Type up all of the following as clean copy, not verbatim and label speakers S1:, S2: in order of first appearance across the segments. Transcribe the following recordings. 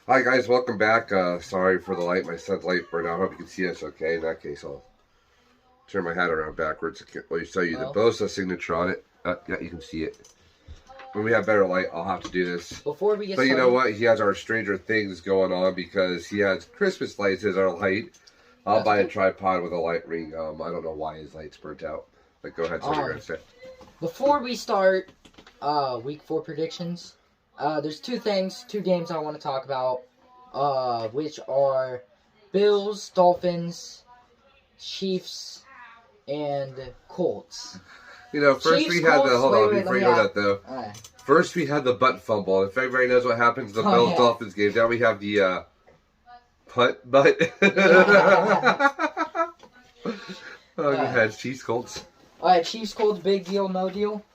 S1: Hi guys, welcome back. Sorry for the light. My son's light burned out. I hope you can see us okay. In that case, I'll turn my hat around backwards. Let me show you the
S2: Oh.
S1: Bosa signature on it. Yeah, you can see it. When we have better light, I'll have to do this.
S2: Before we get
S1: But
S2: started,
S1: you know what? He has our Stranger Things going on because he has Christmas lights as our light. I'll buy a tripod with a light ring. I don't know why his light's burnt out. But go ahead, so you're gonna say.
S2: Before we start week 4 predictions, there's two games I want to talk about, which are Bills, Dolphins, Chiefs, and Colts.
S1: You know, first
S2: Chiefs,
S1: we had
S2: Colts,
S1: the hold
S2: wait,
S1: on
S2: wait,
S1: before you go that though.
S2: Alright.
S1: First we had the butt fumble. If everybody knows what happens in the Bills Dolphins game, now we have the putt butt. Go ahead, Chiefs Colts.
S2: Alright, Chiefs, Colts, big deal, no deal?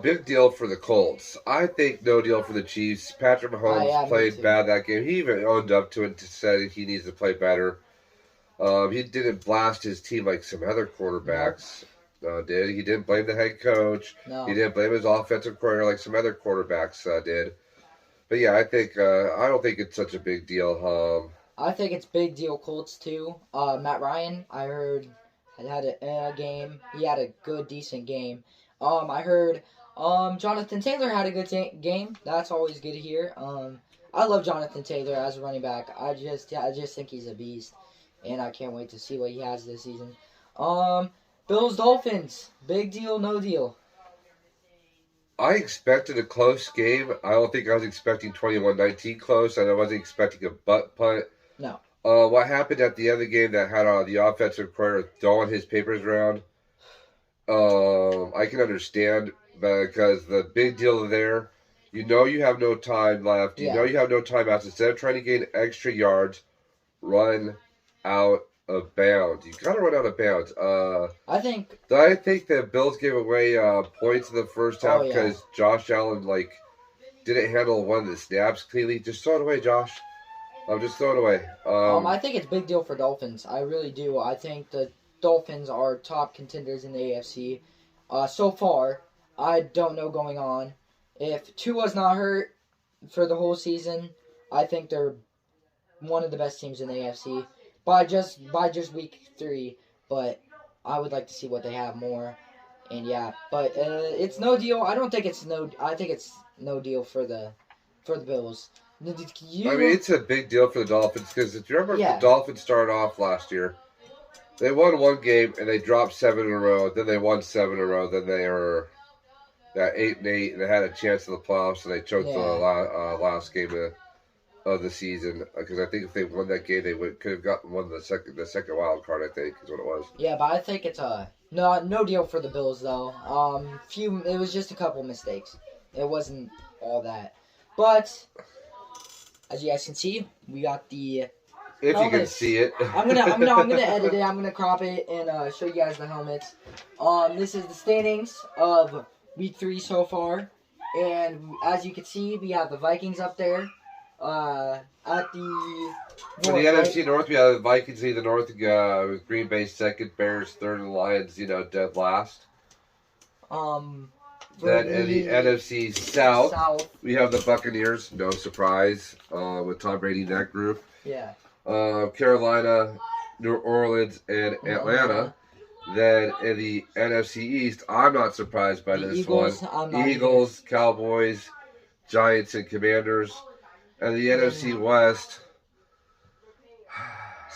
S1: Big deal for the Colts. I think no deal for the Chiefs. Patrick Mahomes played bad that game. He even owned up to it, said he needs to play better. He didn't blast his team like some other quarterbacks did. He didn't blame the head coach.
S2: No.
S1: He didn't blame his offensive coordinator like some other quarterbacks did. But yeah, I don't think it's such a big deal.
S2: I think it's big deal Colts too. Matt Ryan, I heard, had a game. He had a good, decent game. I heard Jonathan Taylor had a good game. That's always good to hear. I love Jonathan Taylor as a running back. I just think he's a beast, and I can't wait to see what he has this season. Bills Dolphins, big deal, no deal?
S1: I expected a close game. I don't think I was expecting 21-19 close, and I wasn't expecting a butt punt.
S2: No.
S1: What happened at the end of the game that had the offensive coordinator throwing his papers around? I can understand because the big deal there, you know you have no time left. You know you have no timeouts. Instead of trying to gain extra yards, run out of bounds. You gotta run out of bounds.
S2: I think
S1: the Bills gave away points in the first half because Josh Allen didn't handle one of the snaps cleanly. Just throw it away, Josh. Just throw it away.
S2: I think it's big deal for Dolphins. I really do. I think the Dolphins are top contenders in the AFC. So far, I don't know going on. If Tua's not hurt for the whole season, I think they're one of the best teams in the AFC by just week 3. But I would like to see what they have more. And yeah, but it's no deal. I think it's no deal for the Bills.
S1: I mean, it's a big deal for the Dolphins because if you remember, the Dolphins started off last year. They won one game and they dropped 7 in a row. Then they won 7 in a row. Then they were at 8-8 and they had a chance in the playoffs and they choked the last game of the season because I think if they won that game, they could have gotten the second wild card. I think is what it was.
S2: Yeah, but I think it's no deal for the Bills though. It was just a couple mistakes. It wasn't all that, but as you guys can see, we got the.
S1: If
S2: helmets.
S1: You can see it.
S2: I'm gonna edit it. I'm gonna crop it and show you guys the helmets. This is the standings of week 3 so far, and as you can see, we have the Vikings up there. At the
S1: NFC North, we have the Vikings in the North, with Green Bay second, Bears third, and Lions, dead last. Then in the NFC South, we have the Buccaneers, no surprise, with Tom Brady in that group.
S2: Yeah.
S1: Carolina, New Orleans, and Atlanta. Then in the NFC East, I'm not surprised by this one. Eagles, Cowboys, Giants, and Commanders. And the NFC West,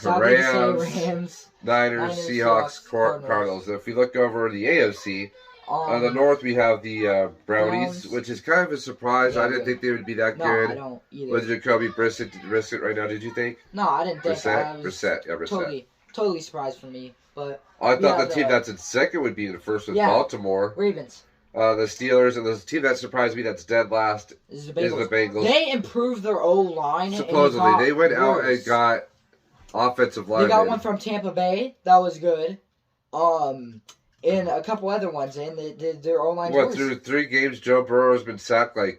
S1: Rams, Niners, Seahawks, Cardinals. If we look over the AFC, on the North we have the Brownies, which is kind of a surprise. I didn't think they would be that good.
S2: I don't either.
S1: With Jacoby Brissett right now, did you think?
S2: No, I didn't think.
S1: Brissett.
S2: Totally surprised for me. But
S1: I thought the team that's in second would be the first with Baltimore.
S2: Ravens.
S1: The Steelers, and the team that surprised me that's dead last is the Bengals.
S2: They improved their O-line.
S1: Supposedly. They went out and got offensive linemen.
S2: They got one from Tampa Bay. That was good. And a couple other ones, and they did their O-line.
S1: Through 3 games, Joe Burrow has been sacked I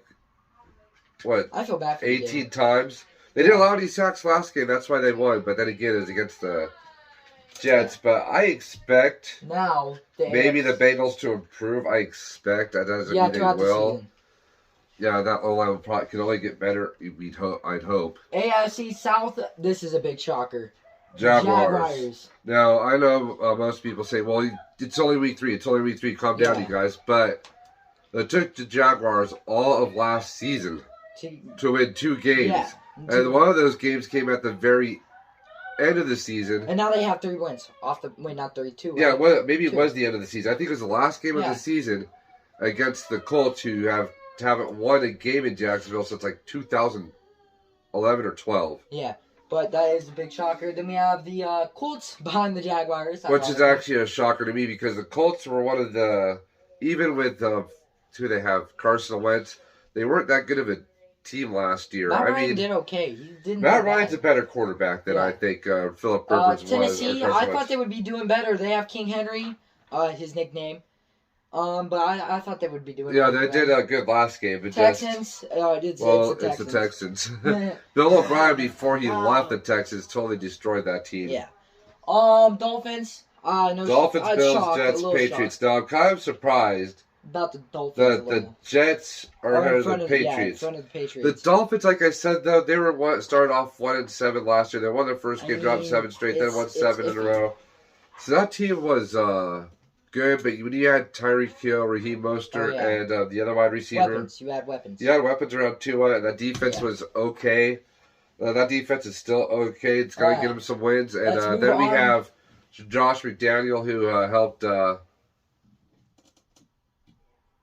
S2: feel bad for
S1: 18 times. They didn't allow any sacks last game. That's why they won. But then again, it was against the Jets, but I expect maybe the Bengals to improve. I expect that doesn't mean they will. Yeah, that O-line probably can only get better. I'd hope.
S2: AFC South, this is a big shocker.
S1: Jaguars. Now, I know most people say, well, it's only week 3. It's only week 3. Calm down, you guys. But it took the Jaguars all of last season to win 2 games. Yeah. And one of those games came at the very end of the season.
S2: And now they have 3 wins. Not 3, 2.
S1: Yeah, well, maybe it was the end of the season. I think it was the last game of the season against the Colts, who haven't won a game in Jacksonville since like 2011 or 12.
S2: Yeah. But that is a big shocker. Then we have the Colts behind the Jaguars.
S1: Which is actually a shocker to me because the Colts were one of the... Even with who they have, Carson Wentz, they weren't that good of a team last year.
S2: Matt Ryan did okay. He didn't.
S1: Matt Ryan's a better quarterback than I think Philip Rivers was.
S2: Tennessee, I thought they would be doing better. They have King Henry, his nickname. But I thought they would be doing better.
S1: Yeah, they did a good last game. But
S2: Texans,
S1: it's the Texans. Bill O'Brien, before he left the Texans, totally destroyed that team.
S2: Yeah. Dolphins.
S1: Dolphins, Bills, Jets, Patriots. Now, I'm kind of surprised
S2: about the Dolphins.
S1: The Jets are ahead of the Patriots.
S2: In front of the Patriots.
S1: The Dolphins, like I said, though, they started off 1-7 last year. They won their first game, dropped 7 straight, then won 7 in a row. So that team was good, but when you had Tyreek Hill, Raheem Mostert, and the other wide receiver,
S2: you had weapons.
S1: You had weapons around Tua, and that defense was okay. That defense is still okay. It's going to get them some wins, and then we have Josh McDaniel, who helped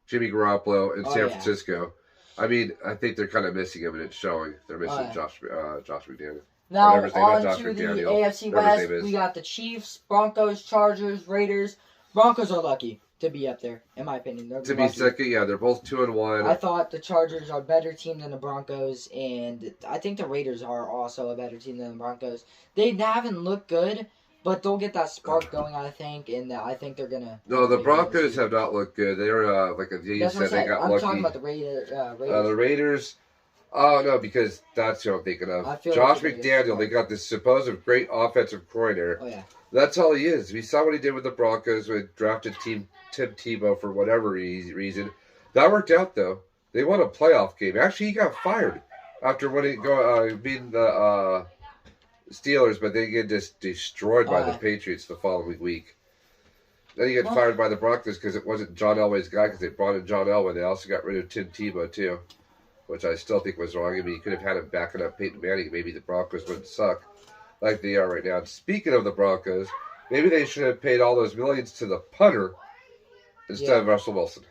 S1: Jimmy Garoppolo in San Francisco. I mean, I think they're kind of missing him, and it's showing. They're missing Josh McDaniel.
S2: Now, on to the AFC West, we got the Chiefs, Broncos, Chargers, Raiders. Broncos are lucky to be up there, in my opinion.
S1: To be second, they're both 2-1.
S2: I thought the Chargers are a better team than the Broncos, and I think the Raiders are also a better team than the Broncos. They haven't looked good, but they'll get that spark going, I think, and I think they're gonna.
S1: No, the Broncos have not looked good. They're like you said, they got lucky.
S2: I'm talking about the Raiders.
S1: The Raiders. Oh no, because that's who I'm thinking of. Josh McDaniel. They got this supposed great offensive coordinator.
S2: Oh yeah.
S1: That's all he is. We saw what he did with the Broncos when drafted Tim Tebow for whatever reason. That worked out though. They won a playoff game. Actually, he got fired after beating the Steelers, but they get just destroyed by the Patriots the following week. Then he got fired by the Broncos because it wasn't John Elway's guy, because they brought in John Elway. They also got rid of Tim Tebow too, which I still think was wrong. I mean, you could have had him backing up Peyton Manning. Maybe the Broncos wouldn't suck like they are right now. And speaking of the Broncos, maybe they should have paid all those millions to the punter instead of Russell Wilson.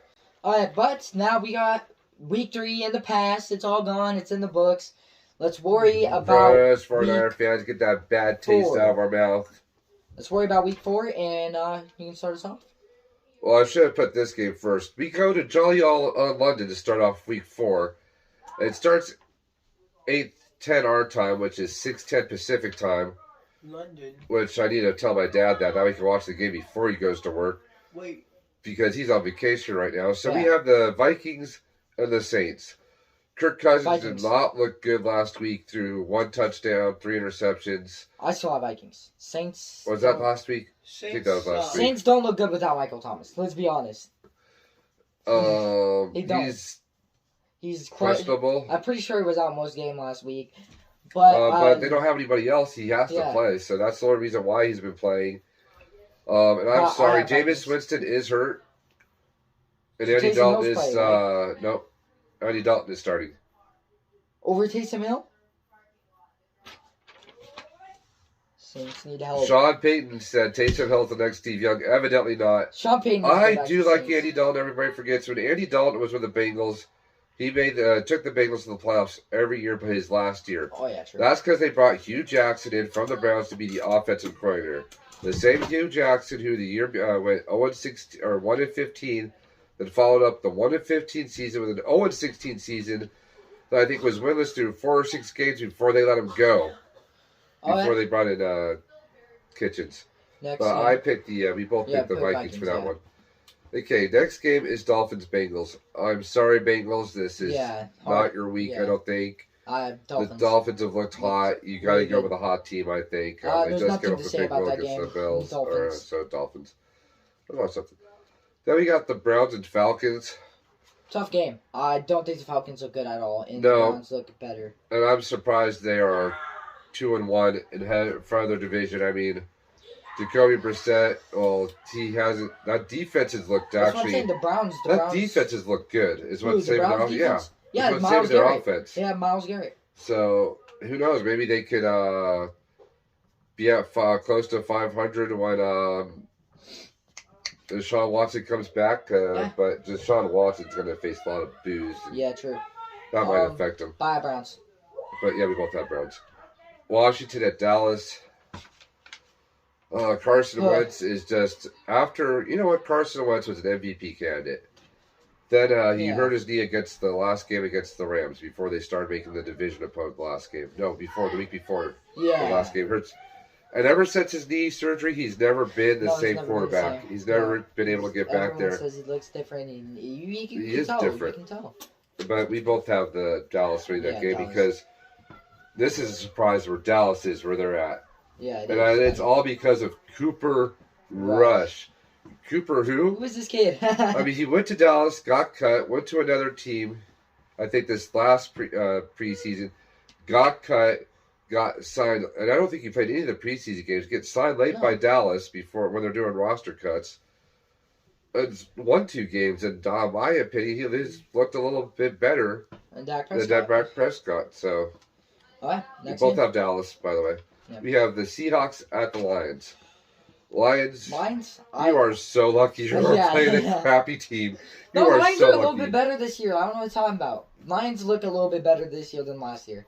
S2: All right, but now we got week 3 in the past. It's all gone. It's in the books. Let's worry about
S1: us 49er fans, get that bad taste out of our mouth.
S2: Let's worry about week 4, and you can start us off.
S1: Well, I should have put this game first. We go to Jolly All London to start off week 4. It starts 8:10 our time, which is 6:10 Pacific time.
S3: London.
S1: Which I need to tell my dad that we can watch the game before he goes to work.
S3: Wait.
S1: Because he's on vacation right now. So we have the Vikings and the Saints. Kirk Cousins did not look good last week through 1 touchdown, 3 interceptions.
S2: I saw Vikings. Saints.
S1: Was that last week? I think that was last week.
S2: Saints don't look good without Michael Thomas. Let's be honest. He's
S1: questionable.
S2: I'm pretty sure he was out most game last week. But
S1: they don't have anybody else. He has to play. So that's the only reason why he's been playing. And I'm sorry. Jameis Winston is hurt. And Andy Dalton is... Nope. Andy Dalton is starting.
S2: Over Taysom Hill? Saints need help.
S1: Sean Payton said Taysom Hill's the next Steve Young. Evidently not.
S2: Sean Payton.
S1: I do like Andy Dalton. Everybody forgets when Andy Dalton was with the Bengals. He took the Bengals to the playoffs every year but his last year.
S2: Oh, yeah, true.
S1: That's because they brought Hugh Jackson in from the Browns to be the offensive coordinator. The same Hugh Jackson who the year went 0-16 or 1-15, then followed up the 1-15 season with an 0-16 season that I think was winless through 4 or 6 games before they let him go. Before they brought in Kitchens. I picked we both picked the Vikings for that one. Okay, next game is Dolphins-Bengals. I'm sorry, Bengals. This is not your week, I don't think. The Dolphins have looked hot. You got to go with a hot team, I think.
S2: There's nothing to say about that game.
S1: The Bills. Dolphins. Let's watch something. Then we got the Browns and Falcons.
S2: Tough game. I don't think the Falcons look good at all, and the
S1: No.
S2: Browns look better.
S1: And I'm surprised they are 2-1 and head front of their division. I mean, Jacoby Brissett, well, he hasn't. That defense has looked
S2: That's what I'm
S1: actually.
S2: saying. The Browns.
S1: Defense has looked good. Is
S2: Who,
S1: what's
S2: the
S1: saving
S2: Browns
S1: their
S2: defense? Yeah,
S1: It's what's
S2: Myles
S1: saving their
S2: Garrett.
S1: offense.
S2: Yeah, Myles Garrett.
S1: So who knows? Maybe they could be at close to 500 when Deshaun Watson comes back. But Deshaun Watson's going to face a lot of boos.
S2: Yeah, true.
S1: That might affect him.
S2: Bye, Browns.
S1: But yeah, we both have Browns. Washington at Dallas. Carson Wentz is just after. You know what? Carson Wentz was an MVP candidate. Then he hurt his knee against the last game against the Rams before they started making the division opponent the last game. No, the week before the last game. Hurts. And ever since his knee surgery, he's never been the same quarterback. He's never been able to get back there.
S2: Everyone says he looks different. And he
S1: is
S2: tell,
S1: different.
S2: You can tell.
S1: But we both have the Dallas winning that game
S2: Dallas.
S1: because this is a surprise where Dallas is where they're at.
S2: Yeah,
S1: And it's all because of Cooper Rush. Cooper who?
S2: Who is this kid?
S1: I mean, he went to Dallas, got cut, went to another team. I think this last preseason, got cut, got signed, and I don't think he played any of the preseason games. Gets signed late by Dallas when they're doing roster cuts. It's won 2 games, and in my opinion, he looked a little bit better
S2: than Dak
S1: Prescott. So,
S2: we
S1: both have Dallas, by the way.
S2: Yeah.
S1: We have the Seahawks at the Lions. Lions? You are so lucky you're playing a crappy team.
S2: Lions are a little bit better this year. I don't know what you're talking about. Lions look a little bit better this year than last year.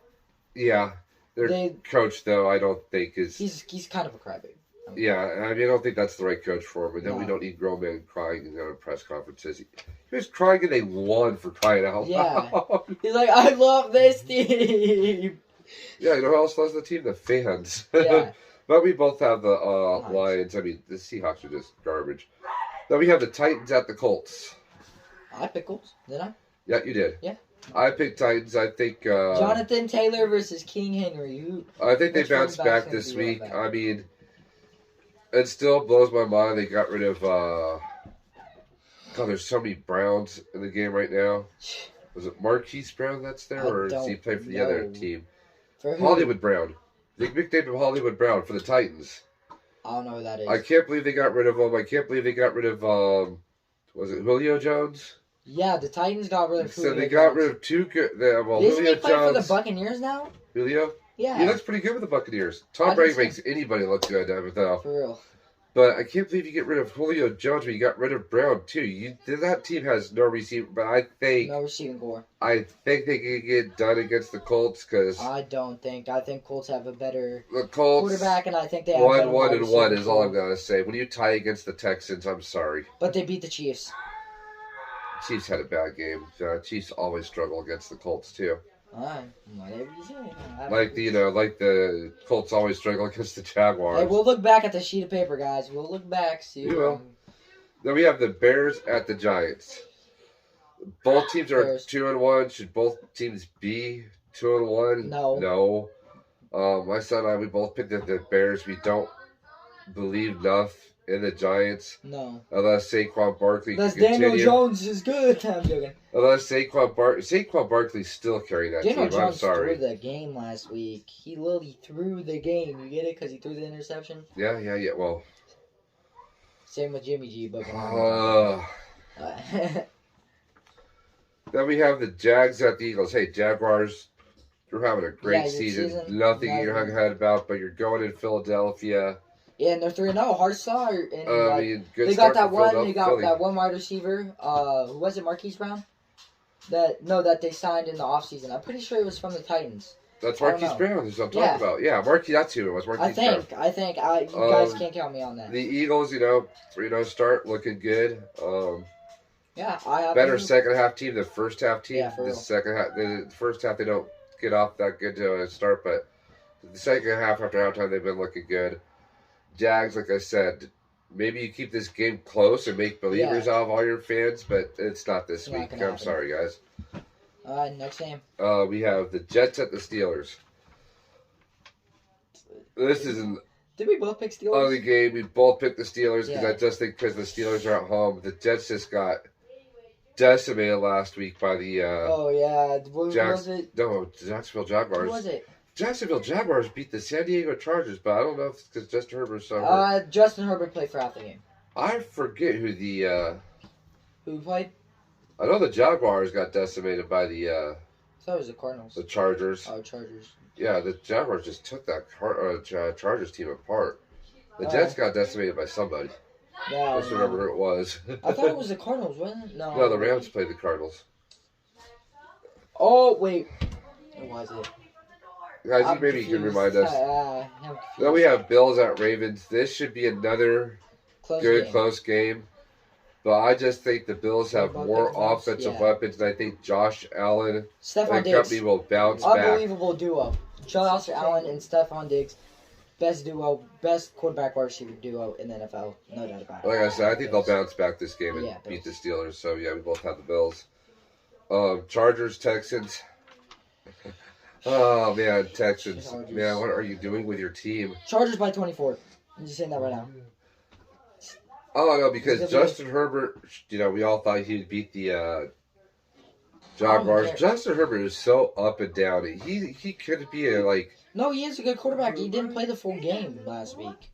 S1: Yeah. Their coach, though, I don't think is...
S2: He's kind of a crybaby.
S1: Yeah, I mean, I don't think that's the right coach for him. And then we don't need grown men crying in press conferences. He was crying and they won for crying out loud.
S2: He's like, I love this team.
S1: Yeah, you know who else loves the team? The fans.
S2: Yeah.
S1: But we both have the Lions. I mean, the Seahawks are just garbage. Then we have the Titans at the Colts.
S2: I picked Colts, didn't I?
S1: Yeah, you did.
S2: Yeah.
S1: I picked Titans. I think...
S2: Jonathan Taylor versus King Henry.
S1: I think they bounced back this week. I mean, it still blows my mind. They got rid of... God, there's so many Browns in the game right now. Was it Marquise Brown that's there? Or does he play for the other team?
S2: For who?
S1: Hollywood Brown. They nicknamed him Hollywood Brown for the Titans.
S2: I don't know who that is.
S1: I can't believe they got rid of him. I can't believe they got rid of, was it Julio Jones?
S2: Yeah, the Titans got rid of Julio
S1: So they got rid of 2 good...
S2: Isn't he playing for the Buccaneers now?
S1: Julio?
S2: Yeah.
S1: He looks pretty good with the Buccaneers. Tom Brady makes anybody look good, though.
S2: For real.
S1: But I can't believe you get rid of Julio Jones when you got rid of Brown, too. That team has no receiver, but I think...
S2: No receiving core.
S1: I think they can get done against the Colts, because...
S2: I don't think. I think Colts have a better
S1: the Colts,
S2: quarterback, and I think they have
S1: 1-1 is all I'm going to say. When you tie against the Texans, I'm sorry.
S2: But they beat the Chiefs.
S1: Chiefs had a bad game. Chiefs always struggle against the Colts, too.
S2: Whatever you say.
S1: Like the Colts always struggle against the Jaguars.
S2: Hey, we'll look back at the sheet of paper, guys. We'll look back. See.
S1: You will. Then we have the Bears at the Giants. Both teams are 2-1. Should both teams be 2-1?
S2: No.
S1: My son and I, we both picked the Bears. We don't believe enough in the Giants.
S2: No.
S1: Unless Saquon Barkley
S2: can continue. Daniel Jones is good. I'm joking.
S1: Unless Saquon Barkley's still carrying that
S2: Daniel
S1: team.
S2: Jones
S1: I'm sorry.
S2: threw the game last week. He literally threw the game. You get it? Because he threw the interception?
S1: Yeah. Well.
S2: Same with Jimmy G. But
S1: then we have the Jags at the Eagles. Hey, Jaguars, you're having a great season. Nothing you're hung head about, but you're going in Philadelphia.
S2: Yeah, and they're 3-0. Hard start. And
S1: I mean, good
S2: they
S1: start
S2: got that
S1: for
S2: one. They got that one wide receiver. Who was it? Marquise Brown. That they signed in the offseason. I'm pretty sure it was from the Titans.
S1: That's Marquise Brown. That's what I'm talking about. Yeah, Marquise. That's who it was. Marquise Brown.
S2: I think. You guys can't count me on that.
S1: The Eagles, 3-0 start, looking good.
S2: Yeah, I have
S1: better second half team than first half team.
S2: Yeah, for real.
S1: The first half they don't get off that good to a start, but the second half after halftime they've been looking good. Jags, like I said, maybe you keep this game close and make believers out of all your fans, but it's not this week. I'm sorry, guys.
S2: Next game.
S1: We have the Jets at the Steelers. This is an
S2: Did we both pick Steelers?
S1: ugly game. We both picked the Steelers because I just think because the Steelers are at home. The Jets just got decimated last week by the
S2: oh yeah, what was it?
S1: No, Jacksonville Jaguars.
S2: Who was it?
S1: Jacksonville Jaguars beat the San Diego Chargers, but I don't know if it's because Justin Herbert's so hurt.
S2: Justin Herbert played for half the game.
S1: I forget who the
S2: who played.
S1: I know the Jaguars got decimated by the
S2: I thought it was the Cardinals.
S1: The Chargers.
S2: Oh, Chargers.
S1: Yeah, the Jaguars just took that Chargers team apart. The Jets got decimated by somebody.
S2: Yeah,
S1: I just remember who it was.
S2: I thought it was the Cardinals, wasn't it? No.
S1: No, the Rams played the Cardinals.
S2: Oh, wait. What was it?
S1: Guys, maybe you can remind us. Then we have Bills at Ravens. This should be another close game. But I just think the Bills have more offensive weapons, and I think Josh Allen and company will bounce back.
S2: Unbelievable duo. Josh Allen and Stephon Diggs. Best duo, best quarterback wide receiver duo in the NFL. No doubt about it.
S1: Like I said, I think they'll bounce back this game and beat the Steelers. So, yeah, we both have the Bills. Chargers, Texans. Oh, man, Texans. Chargers. Man, what are you doing with your team?
S2: Chargers by 24. I'm just saying that right now.
S1: Oh, no, because Justin Herbert, we all thought he would beat the Jaguars. Justin Herbert is so up and down. He could be
S2: No, he is a good quarterback. He didn't play the full game last week.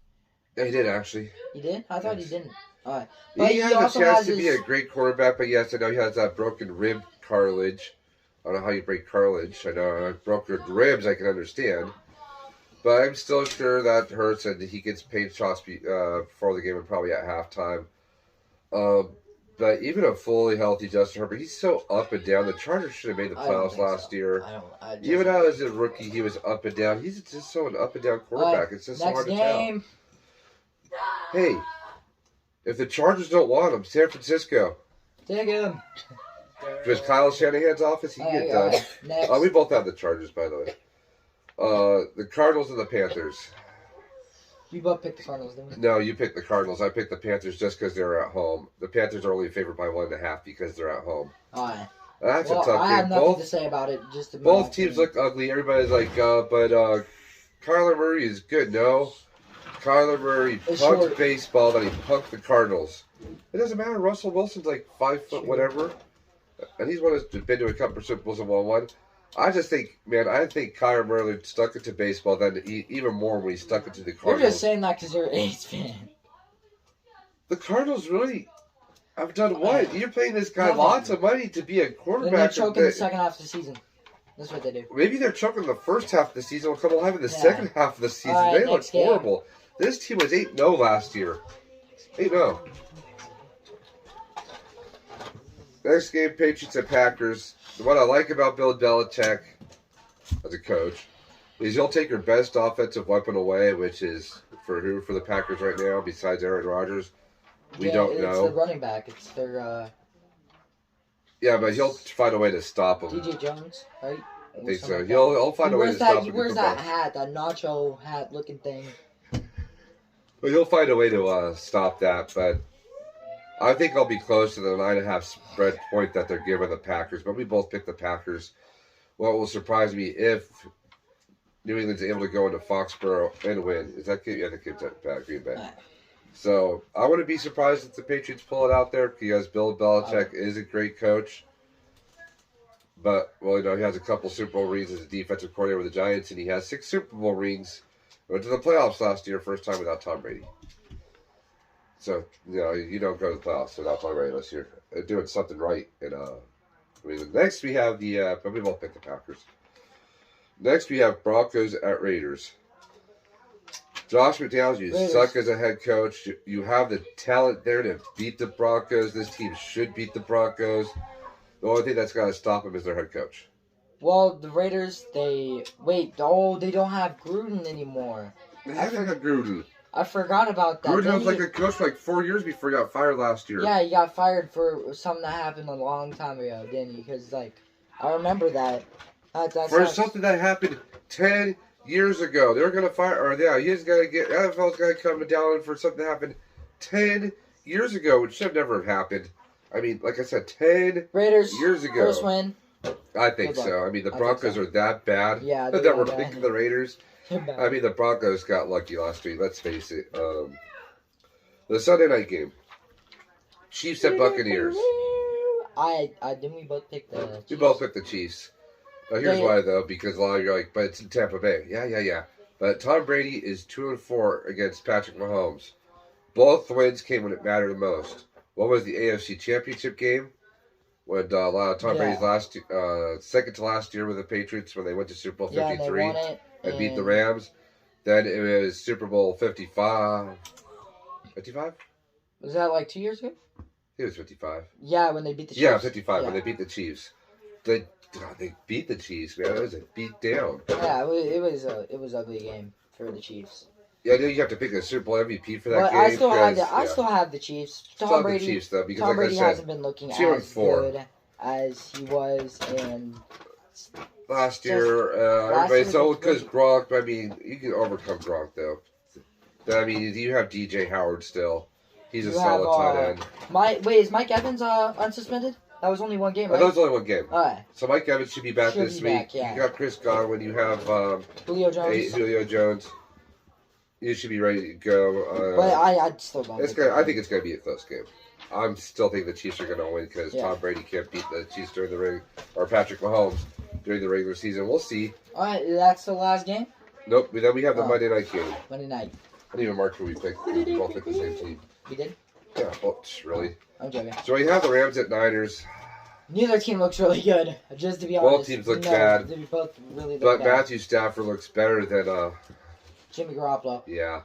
S1: Yeah, he did, actually.
S2: He did? I thought he didn't. All right.
S1: But he has a chance to be a great quarterback, but yes, I know he has that broken rib cartilage. I don't know how you break cartilage. I know broken ribs I can understand. But I'm still sure that hurts, and he gets paid shots before the game and probably at halftime. But even a fully healthy Justin Herbert, he's so up and down. The Chargers should have made the playoffs last year. Even as a rookie, he was up and down. He's just so an up and down quarterback. It's just so hard to tell. Hey, if the Chargers don't want him, San Francisco.
S2: Take him.
S1: If it's Kyle Shanahan's office, he get done.
S2: Next.
S1: We both have the Chargers, by the way. The Cardinals and the Panthers.
S2: We both picked the Cardinals, didn't we?
S1: No, you picked the Cardinals. I picked the Panthers just because they're at home. The Panthers are only favored by 1.5 because they're at home.
S2: All right.
S1: That's a tough game.
S2: I have nothing to say about it.
S1: Both teams look ugly. Everybody's like, but Kyler Murray is good. No. Kyler Murray punked baseball, then he punked the Cardinals. It doesn't matter. Russell Wilson's like 5 foot whatever. And he's been to a couple of Super Bowls and won one. I think Kyler Murray stuck it to baseball then even more when he stuck it to the Cardinals.
S2: You're just saying that because you're an A's fan.
S1: The Cardinals really have done what? You're paying this guy lots of money to be a quarterback.
S2: Then they're choking the second half of the season. That's what they do.
S1: Maybe they're choking the first half of the season. We'll come alive in the second half of the season. Right, they look horrible. This team was 8-0 last year. 8-0. Next game, Patriots and Packers. What I like about Bill Belichick as a coach is he'll take your best offensive weapon away, which is for who for the Packers right now, besides Aaron Rodgers. We don't know.
S2: It's the running back. It's their.
S1: Yeah, but he'll find a way to stop him.
S2: DJ Jones, right?
S1: I think so. He'll find a way to stop him.
S2: Where's that hat? That nacho hat looking thing.
S1: Well, he'll find a way to stop that, but I think I'll be close to the 9.5 spread point that they're giving the Packers, but we both picked the Packers. What will surprise me if New England's able to go into Foxborough and win is that game. Yeah, the game's at Green Bay. So I wouldn't be surprised if the Patriots pull it out there because Bill Belichick is a great coach. But, well, he has a couple Super Bowl rings as a defensive coordinator with the Giants, and he has 6 Super Bowl rings. Went to the playoffs last year, first time without Tom Brady. So, you don't go to the playoffs without Tom Brady unless you're doing something right. And next we have but we won't pick the Packers. Next we have Broncos at Raiders. Josh McDaniels, you suck as a head coach. You have the talent there to beat the Broncos. This team should beat the Broncos. The only thing that's got to stop them is their head coach.
S2: Well, the Raiders, they don't have Gruden anymore.
S1: They haven't got Gruden.
S2: I forgot about that.
S1: Gruden was a coach for 4 years before he got fired last year.
S2: Yeah, he got fired for something that happened a long time ago, didn't he? Because, I remember that.
S1: Something that happened 10 years ago. They were going to fire, he's going to get, NFL's going to come down for something that happened 10 years ago, which should never have happened. I mean, like I said, 10 years ago.
S2: First win.
S1: I think so. I mean, the Broncos are that bad that we're picking the Raiders. I mean, the Broncos got lucky last week. Let's face it. The Sunday night game. Chiefs at Buccaneers.
S2: didn't we both pick the Chiefs?
S1: We both picked the Chiefs. Now, here's why, though, because a lot of you are like, but it's in Tampa Bay. Yeah. But Tom Brady is 2-4 against Patrick Mahomes. Both wins came when it mattered the most. One was the AFC Championship game, when Tom Brady's second to last year with the Patriots when they went to Super Bowl 53 and beat the Rams. Then it was Super Bowl 55. 55?
S2: Was that like 2 years ago?
S1: It was 55.
S2: Yeah, when they beat the Chiefs.
S1: Yeah, 55 when they beat the Chiefs. They beat the Chiefs, man. It was a beat down.
S2: Yeah, it was an ugly game for the Chiefs.
S1: Yeah, I know you have to pick a Super Bowl MVP for that game.
S2: I still have the Chiefs.
S1: Tom Brady, the Chiefs, though, because
S2: Tom Brady
S1: like I said,
S2: hasn't been looking as good as he was in
S1: last year. Because Gronk, I mean, you can overcome Gronk, though. I mean, you have DJ Howard still. He's a solid tight end.
S2: Is Mike Evans unsuspended? That was only one game, right?
S1: That was only one game.
S2: All right.
S1: So Mike Evans should be back this week. You got Chris Godwin. You have
S2: Julio
S1: Jones. You should be ready to go.
S2: But I still don't.
S1: I think it's going to be a close game. I'm still thinking the Chiefs are going to win because Tom Brady can't beat the Chiefs during the or Patrick Mahomes during the regular season. We'll see.
S2: All right, that's the last game?
S1: Nope. Then we have the Monday night game.
S2: Monday night.
S1: I didn't even mark who we picked. We both picked the same team.
S2: We did?
S1: Yeah, really.
S2: I'm joking.
S1: So we have the Rams at Niners.
S2: Neither team looks really good, just to be honest.
S1: Both teams look bad.
S2: They both really look
S1: but
S2: bad.
S1: Matthew Stafford looks better than
S2: Jimmy Garoppolo.
S1: Yeah.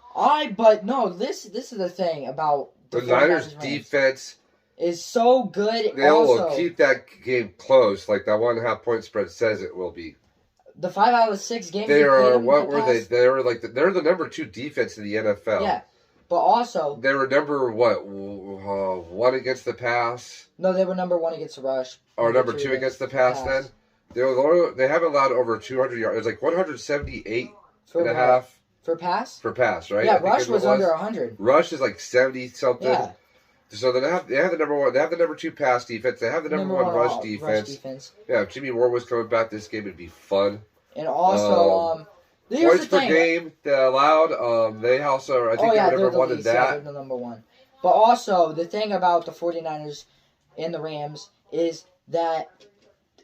S2: This is the thing about
S1: the Niners defense
S2: is so good.
S1: They will keep that game close, like that 1.5 point spread says it will be.
S2: The 5 out of 6 games
S1: they are. What were they? They were like they're the number 2 defense in the NFL.
S2: Yeah, but also
S1: they were number 1 against the pass.
S2: No, they were number 1 against the rush.
S1: Or number 2 against the pass. Then they haven't allowed over 200 yards. It was like 178 and a half
S2: for pass.
S1: For pass, right?
S2: Yeah, rush was under 100.
S1: Rush is like 70 something.
S2: Yeah.
S1: So they have the number 1. They have the number 2 pass defense. They have the number 1 rush defense. Yeah, if Jimmy Ward was coming back this game, it'd be fun.
S2: And also,
S1: points per game they allowed. They also, I think, they're number 1 in that.
S2: Yeah, they're the number 1. But also, the thing about the 49ers and the Rams is that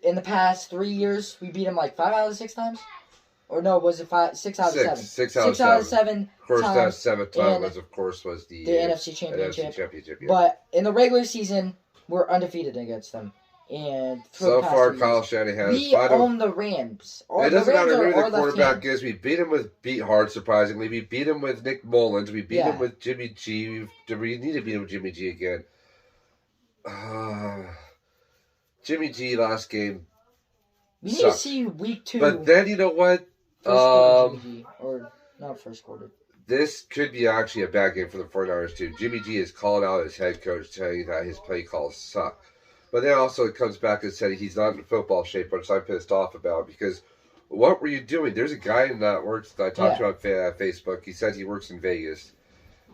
S2: in the past 3 years, we beat them like 5 out of 6 times. Or no, was it 6 out of 7?
S1: 6 out of 7. Of course, that 7th time was the
S2: NFC Championship.
S1: Yeah.
S2: But in the regular season, we're undefeated against them. And
S1: so far, Kyle Shanahan
S2: we own the Rams.
S1: It doesn't matter who the quarterback is. We beat him with Beat Hard, surprisingly. We beat him with Nick Mullins. We beat him with Jimmy G. We need to beat him with Jimmy G again. Jimmy G last game.
S2: We need to see week 2.
S1: But then you know what?
S2: Jimmy G, or not first quarter.
S1: This could be actually a bad game for the 49ers too. Jimmy G is calling out his head coach, telling that his play calls suck. But then also it comes back and said he's not in football shape, which I'm pissed off about because what were you doing? There's a guy that works that I talked to on Facebook. He says he works in Vegas.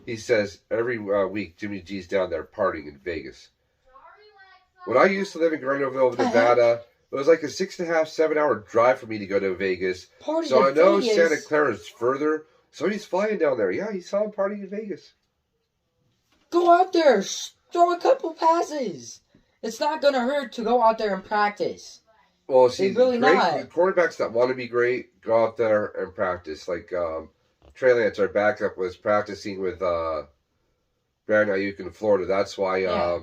S1: He says every week Jimmy G's down there partying in Vegas. When I used to live in Granville, Nevada, it was like a 6.5, 7 hour drive for me to go to Vegas. So I know Santa Clara is further. So he's flying down there. Yeah, he saw him partying in Vegas.
S2: Go out there, throw a couple passes. It's not going to hurt to go out there and practice.
S1: Well, see,
S2: really not.
S1: Quarterbacks that want to be great go out there and practice. Like Trey Lance, our backup, was practicing with Brandon Ayuk in Florida. That's why.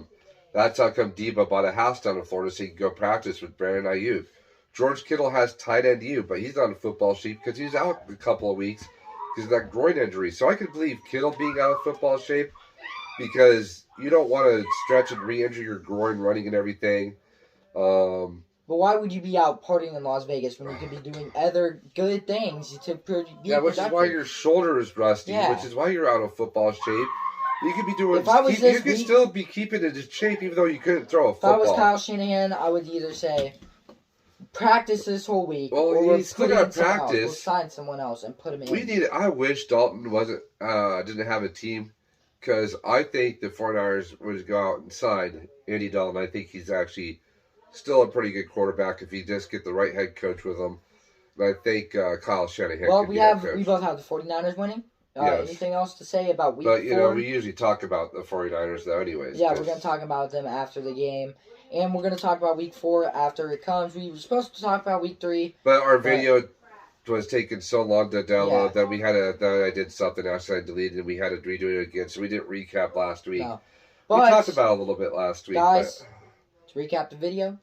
S1: That's how come Debo bought a house down in Florida so he can go practice with Brandon Ayuk. George Kittle has tight end U, but he's not a football shape because he's out a couple of weeks because of that groin injury. So I could believe Kittle being out of football shape because you don't want to stretch and re-injure your groin running and everything.
S2: But why would you be out partying in Las Vegas when you could be doing other good things to be productive?
S1: Which is why your shoulder is rusty, which is why you're out of football shape. You could be doing. You could still be keeping it in shape, even though you couldn't throw a football.
S2: If I was Kyle Shanahan, I would either say practice this whole week,
S1: or he's still got to practice.
S2: We'll sign someone else and put him in.
S1: I wish Dalton didn't have a team, because I think the 49ers would go out and sign Andy Dalton. I think he's actually still a pretty good quarterback if you just get the right head coach with him. And I think Kyle Shanahan.
S2: Well, we both have the 49ers winning.
S1: Yes.
S2: Anything else to say about week 4?
S1: But, you know, we usually talk about the 49ers, though, anyways.
S2: Yeah, we're going to talk about them after the game. And we're going to talk about week 4 after it comes. We were supposed to talk about week 3.
S1: But our video was taking so long to download that we had that I did something else I deleted, and we had to redo it again. So we didn't recap last week.
S2: No.
S1: We talked about it a little bit last week.
S2: Guys, to recap the video,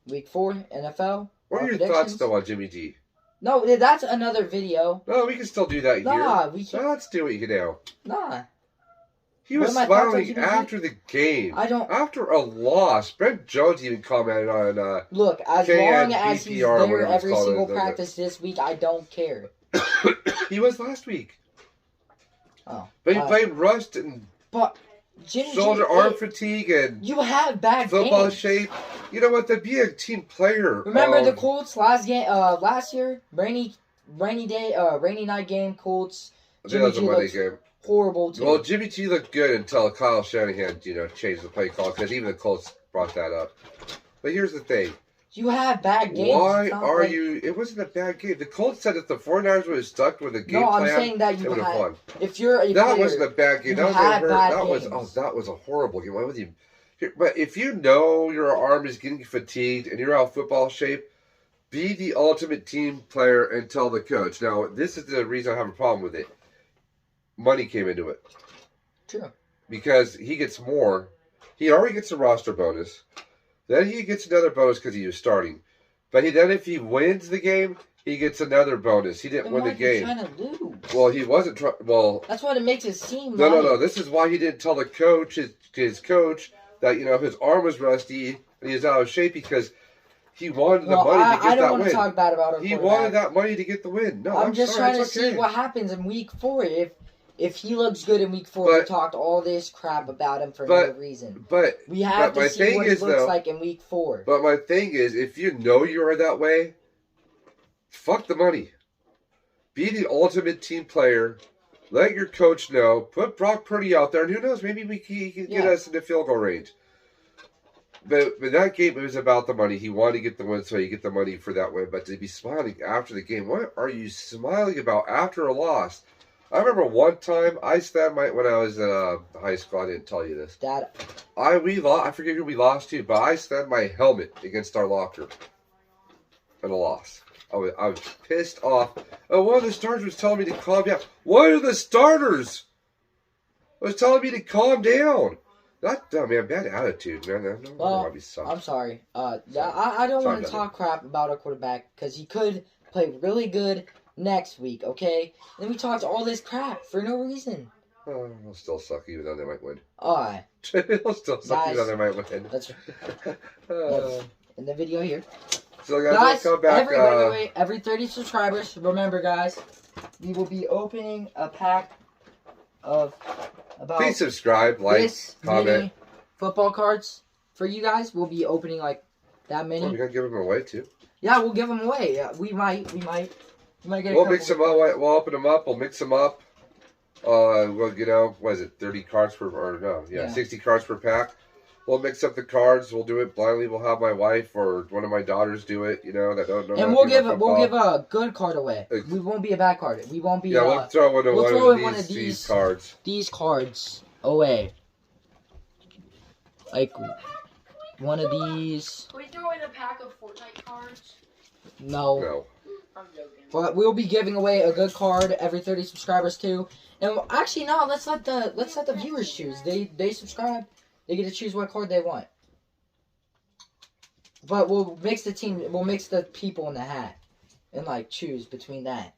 S2: week 4, NFL.
S1: What are your thoughts, though, on Jimmy G?
S2: No, that's another video.
S1: No, we can still do that here.
S2: We can.
S1: Let's do it now.
S2: Nah.
S1: He was smiling after the game. After a loss. Brent Jones even commented on
S2: look, as long as he's there every single practice this week, I don't care.
S1: He was last week.
S2: Oh.
S1: But he played rust and shoulder arm fatigue and
S2: you have bad
S1: football shape. You know what? To be a team player.
S2: Remember the Colts last year? Rainy night game, Colts.
S1: Jimmy G looked
S2: game. Horrible too.
S1: Well, Jimmy G looked good until Kyle Shanahan, changed the play call, because even the Colts brought that up. But here's the thing.
S2: You have bad games.
S1: Why are you... It wasn't a bad game. The Colts said if the 49ers would have stuck with the game plan,
S2: I'm saying that you
S1: would have won.
S2: If you're a
S1: that
S2: player,
S1: wasn't a bad game. That was a horrible game. Why would you... But if you know your arm is getting fatigued and you're out of football shape, be the ultimate team player and tell the coach. Now, this is the reason I have a problem with it. Money came into it.
S2: True.
S1: Because he gets more. He already gets a roster bonus. Then he gets another bonus because he was starting. But then if he wins the game, he gets another bonus. He didn't win the game.
S2: Trying to lose?
S1: Well, he wasn't trying. Well,
S2: that's what it makes it seem.
S1: No. This is why he didn't tell the coach, his coach, that his arm was rusty and he was out of shape because he wanted the money to get that win.
S2: I don't want to talk bad about it.
S1: He wanted that money to get the win. No,
S2: I'm just trying to see what happens in week 4. If he looks good in week 4, we talked all this crap about him for no reason.
S1: But
S2: we have to see what he looks like in week 4.
S1: But my thing is, if you know you are that way, fuck the money. Be the ultimate team player. Let your coach know. Put Brock Purdy out there, and who knows, maybe he can get us into field goal range. But that game, it was about the money. He wanted to get the win, so he get the money for that win. But to be smiling after the game, what are you smiling about after a loss? I remember one time I when I was in high school. I didn't tell you this.
S2: Dad,
S1: we lost. I forget who we lost to, but I stabbed my helmet against our locker in a loss. I was pissed off. One of the starters was telling me to calm down. What are the starters? Was telling me to calm down. That man, bad attitude, man.
S2: I'm sorry. I don't want to talk crap about our quarterback because he could play really good next week, okay? And then we talked all this crap for no reason.
S1: Oh, it'll still suck even though they might win.
S2: Alright.
S1: It'll still suck even though they might win.
S2: That's in the video here.
S1: So guys, come back.
S2: Every 30 subscribers, remember guys, we will be opening a pack of about...
S1: Please subscribe, like, comment.
S2: Football cards for you guys. We'll be opening like that many.
S1: Oh, we're going to give them away too?
S2: Yeah, we'll give them away. Yeah, we might get
S1: we'll mix them up. We'll open them up. We'll mix them up. What is it? 30 cards per? 60 cards per pack. We'll mix up the cards. We'll do it blindly. We'll have my wife or one of my daughters do it. That don't know.
S2: And we'll give a good card away. We won't be a bad card. We won't be.
S1: Yeah, we'll throw one of these cards.
S2: These cards away. Like one of these.
S3: Can we throw in a pack of Fortnite cards?
S2: No. I'm joking. But we'll be giving away a good card every 30 subscribers too. And actually, no. Let's let the viewers choose. They subscribe. They get to choose what card they want. But we'll mix the people in the hat and choose between that.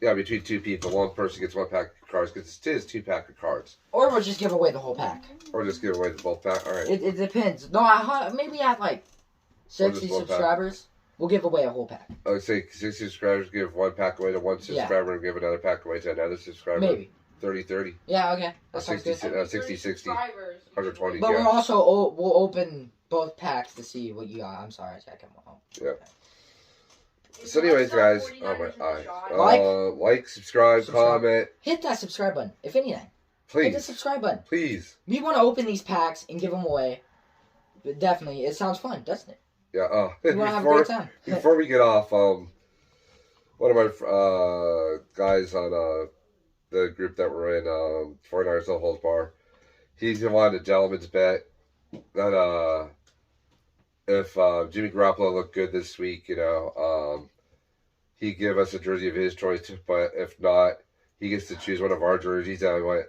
S1: Yeah, between two people. One person gets one pack of cards because it is 2 pack of cards.
S2: Or we'll just give away the whole pack.
S1: Or just give away the whole pack. All right.
S2: It depends. No, maybe at 60 subscribers, we'll give away a whole pack.
S1: Oh, say 60 subscribers give one pack away to one subscriber and give another pack away to another subscriber.
S2: Maybe.
S1: 30-30.
S2: Yeah, okay. That
S1: 60-60. 120.
S2: But we'll open both packs to see what you got. I'm sorry, I can't come home.
S1: Yeah. So anyways, guys, like, subscribe, comment.
S2: Hit that subscribe button, if anything.
S1: Please.
S2: Hit the subscribe button.
S1: Please.
S2: We want to open these packs and give them away. But definitely, it sounds fun, doesn't it?
S1: Yeah.
S2: We want to have a great time.
S1: Before we get off, one of my guys on the group that we're in, 49ers No Holds Bar. He's wanted a gentleman's bet that if Jimmy Garoppolo looked good this week, he'd give us a jersey of his choice. But if not, he gets to choose one of our jerseys. And I went,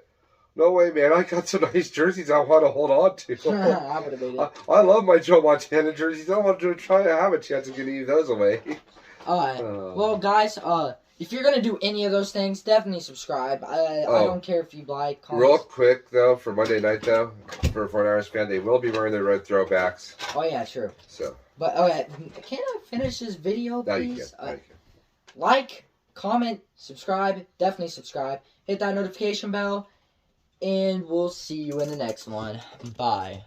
S1: no way, man! I got some nice jerseys I want to hold on to.
S2: I would have made it.
S1: I love my Joe Montana jerseys. I want to try to have a chance of getting those away.
S2: Well, guys, if you're gonna do any of those things, definitely subscribe. I don't care if you like. Comments.
S1: Real quick though, for Monday night though, for a 49ers fan, they will be wearing their red throwbacks.
S2: Oh yeah, true.
S1: So.
S2: But can I finish this video, please?
S1: Now you can.
S2: Like, comment, subscribe. Definitely subscribe. Hit that notification bell, and we'll see you in the next one. Bye.